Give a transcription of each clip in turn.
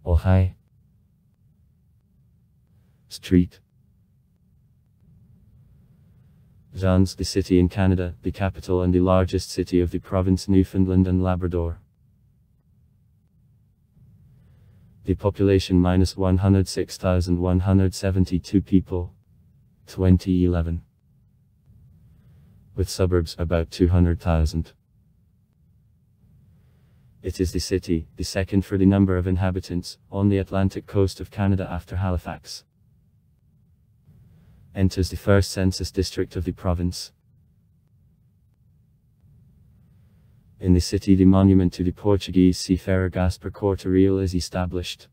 Ojai Street. John's, the city in Canada, the capital and the largest city of the province Newfoundland and Labrador. The population minus 106,172 people. 2011. With suburbs about 200,000. It is the city, the second for the number of inhabitants, on the Atlantic coast of Canada after Halifax. Enters the first census district of the province. In the city, the monument to the Portuguese seafarer Gaspar Cortereal is established.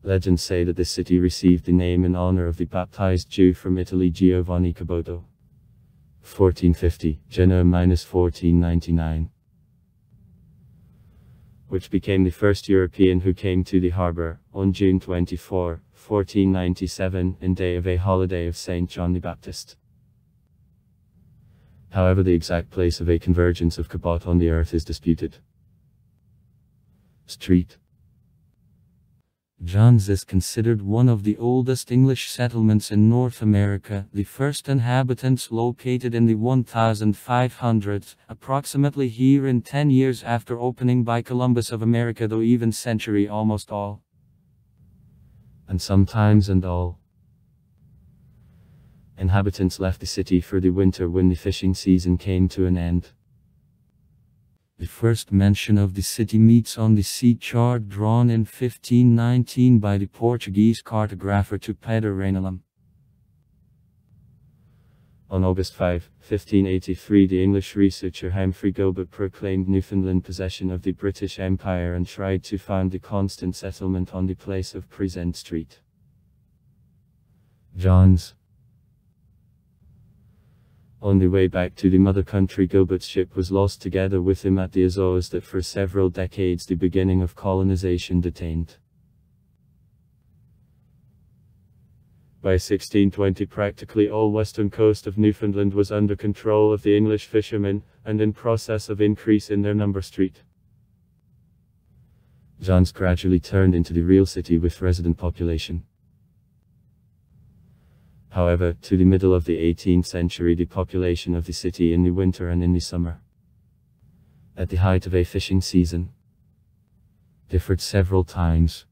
Legends say that this city received the name in honor of the baptized Jew from Italy Giovanni Caboto. 1450, Genoa-1499. Which became the first European who came to the harbour, on June 24, 1497, in day of a holiday of Saint John the Baptist. However, the exact place of a convergence of Cabot on the earth is disputed. Street. John's is considered one of the oldest English settlements in North America, the first inhabitants located in the 1500s, approximately here in 10 years after opening by Columbus of America, though even century almost all. And sometimes and all. Inhabitants left the city for the winter when the fishing season came to an end. The first mention of the city meets on the sea chart drawn in 1519 by the Portuguese cartographer Pedro Reinalum. On August 5, 1583, the English researcher Humphrey Gilbert proclaimed Newfoundland possession of the British Empire and tried to found the constant settlement on the place of Present Street. John's. On the way back to the mother country, Gilbert's ship was lost together with him at the Azores that for several decades the beginning of colonization detained. By 1620 practically all western coast of Newfoundland was under control of the English fishermen, and in process of increase in their number. Street. John's gradually turned into the real city with resident population. However, to the middle of the 18th century the population of the city in the winter and in the summer, at the height of a fishing season, differed several times.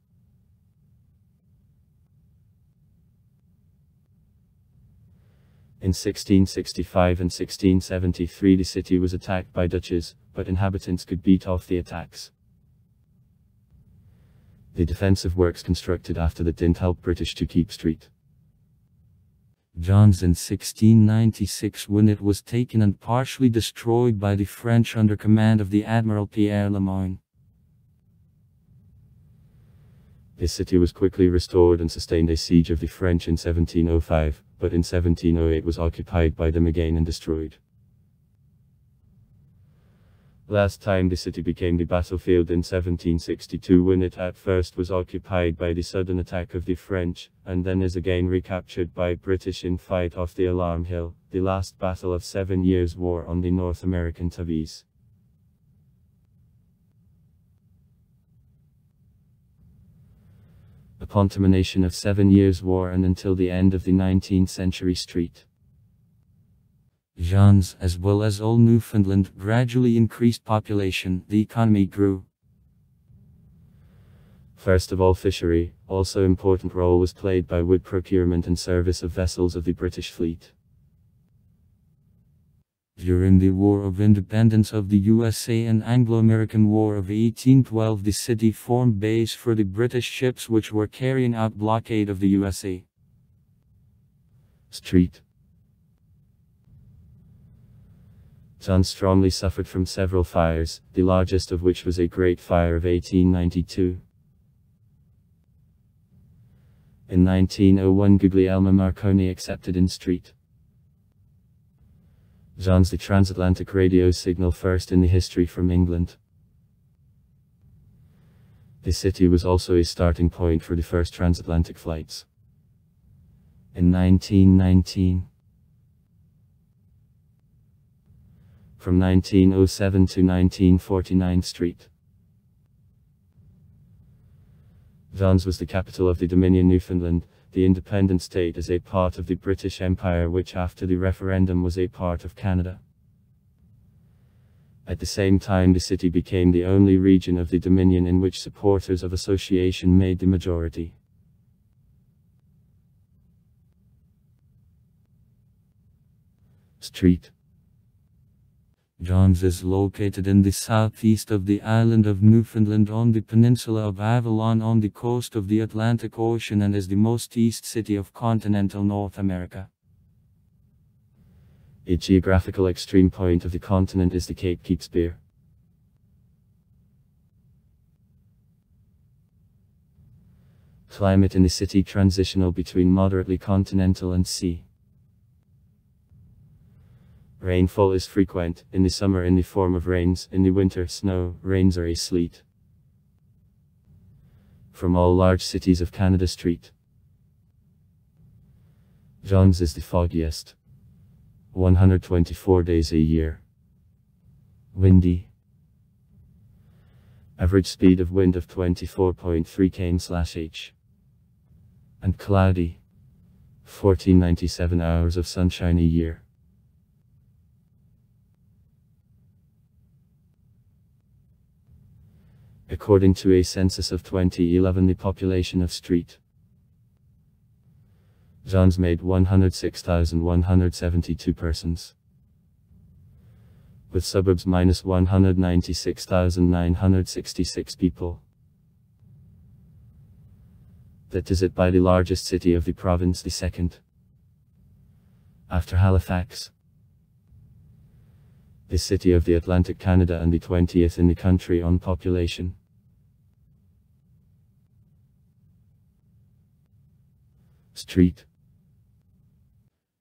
In 1665 and 1673 the city was attacked by Dutches, but inhabitants could beat off the attacks. The defensive works constructed after that didn't help British to keep Street. John's in 1696 when it was taken and partially destroyed by the French under command of the Admiral Pierre Le Moyne. The city was quickly restored and sustained a siege of the French in 1705, but in 1708 was occupied by them again and destroyed. Last time the city became the battlefield in 1762 when it at first was occupied by the sudden attack of the French, and then is again recaptured by British in fight off the Alarm Hill, the last battle of 7 Years' War on the North American Tabis. Upon termination of 7 Years' War and until the end of the 19th century, Street. John's, as well as all Newfoundland, gradually increased population, the economy grew. First of all, fishery, also important role was played by wood procurement and service of vessels of the British fleet. During the War of Independence of the USA and Anglo-American War of 1812 the city formed base for the British ships which were carrying out blockade of the USA. Street. John strongly suffered from several fires, the largest of which was a Great Fire of 1892. In 1901 Guglielmo Marconi accepted in Street. John's the transatlantic radio signal first in the history from England. The city was also a starting point for the first transatlantic flights. In 1919. From 1907 to 1949 Street. John's was the capital of the Dominion Newfoundland, the independent state as a part of the British Empire, which after the referendum was a part of Canada. At the same time, the city became the only region of the Dominion in which supporters of association made the majority. Street. John's is located in the southeast of the island of Newfoundland on the peninsula of Avalon on the coast of the Atlantic Ocean and is the most east city of continental North America. A geographical extreme point of the continent is the Cape Keats Bear. Climate in the city transitional between moderately continental and sea. Rainfall is frequent, in the summer in the form of rains, in the winter snow, rains or a sleet. From all large cities of Canada. Street. John's is the foggiest. 124 days a year. Windy. Average speed of wind of 24.3 km/h. And cloudy. 1497 hours of sunshine a year. According to a census of 2011, the population of Street. John's made 106,172 persons. With suburbs minus 196,966 people. That is it by the largest city of the province, the second. After Halifax. The city of the Atlantic Canada and the 20th in the country on population. Street.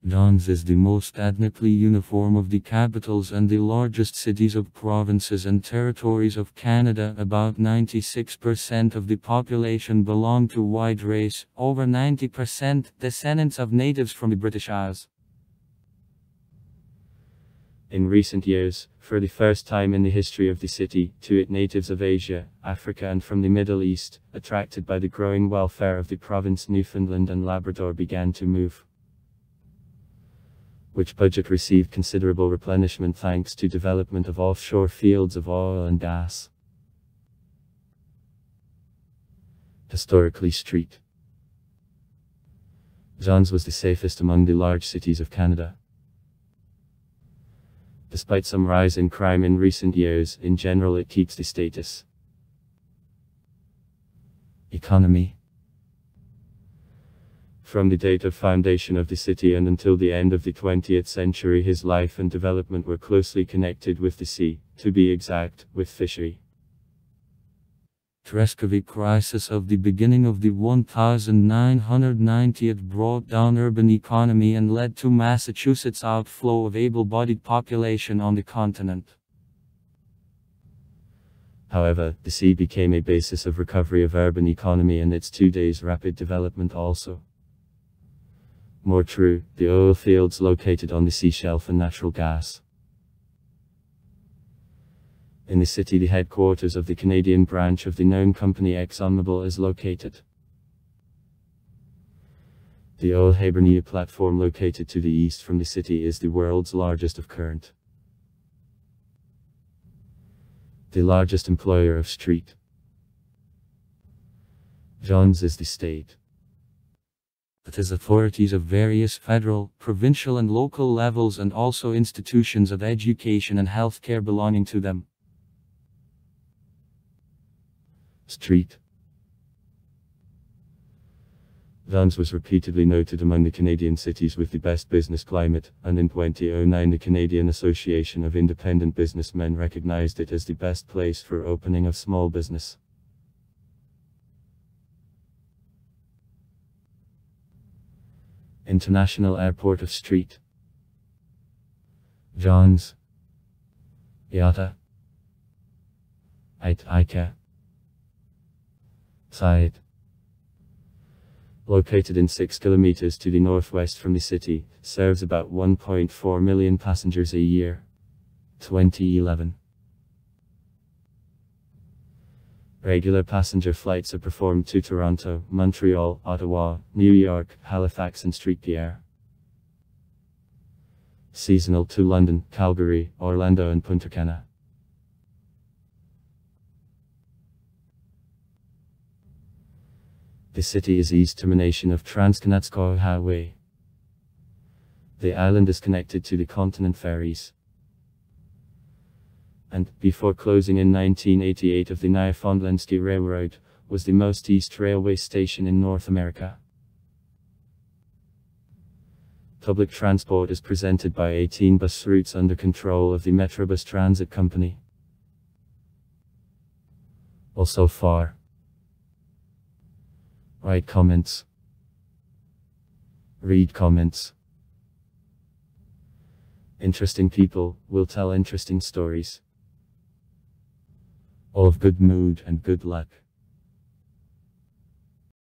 John's is the most ethnically uniform of the capitals and the largest cities of provinces and territories of Canada. About 96% of the population belong to white race, over 90% descendants of natives from the British Isles. In recent years, for the first time in the history of the city, natives of Asia, Africa and from the Middle East, attracted by the growing welfare of the province Newfoundland and Labrador, began to move. Which budget received considerable replenishment thanks to development of offshore fields of oil and gas. Historically. Street. John's was the safest among the large cities of Canada. Despite some rise in crime in recent years, in general it keeps the status. Economy. From the date of foundation of the city and until the end of the 20th century, his life and development were closely connected with the sea, to be exact, with fishery. Trescovy crisis of the beginning of the 1990s brought down urban economy and led to Massachusetts' outflow of able-bodied population on the continent. However, the sea became a basis of recovery of urban economy and its 2 days rapid development also. More true, the oil fields located on the sea shelf and natural gas. In the city, the headquarters of the Canadian branch of the known company ExxonMobil is located. The oil Hibernia platform located to the east from the city is the world's largest of current. The largest employer of Street. John's is the state. It has authorities of various federal, provincial and local levels and also institutions of education and healthcare belonging to them. Street. John's was repeatedly noted among the Canadian cities with the best business climate, and in 2009 the Canadian Association of Independent Businessmen recognized it as the best place for opening of small business. International Airport of Street. John's. IATA. ICA. Side. Located in 6 kilometers to the northwest from the city, serves about 1.4 million passengers a year. 2011. Regular passenger flights are performed to Toronto, Montreal, Ottawa, New York, Halifax and Street-Pierre. Seasonal to London, Calgary, Orlando and Punta Cana. The city is east termination of Transkanatskoi Highway. The island is connected to the continent ferries. And, before closing in 1988 of the Nyafontlensky Railroad, was the most east railway station in North America. Public transport is presented by 18 bus routes under control of the Metrobus Transit Company. Also far. Write comments. Read comments. Interesting people will tell interesting stories. All of good mood and good luck.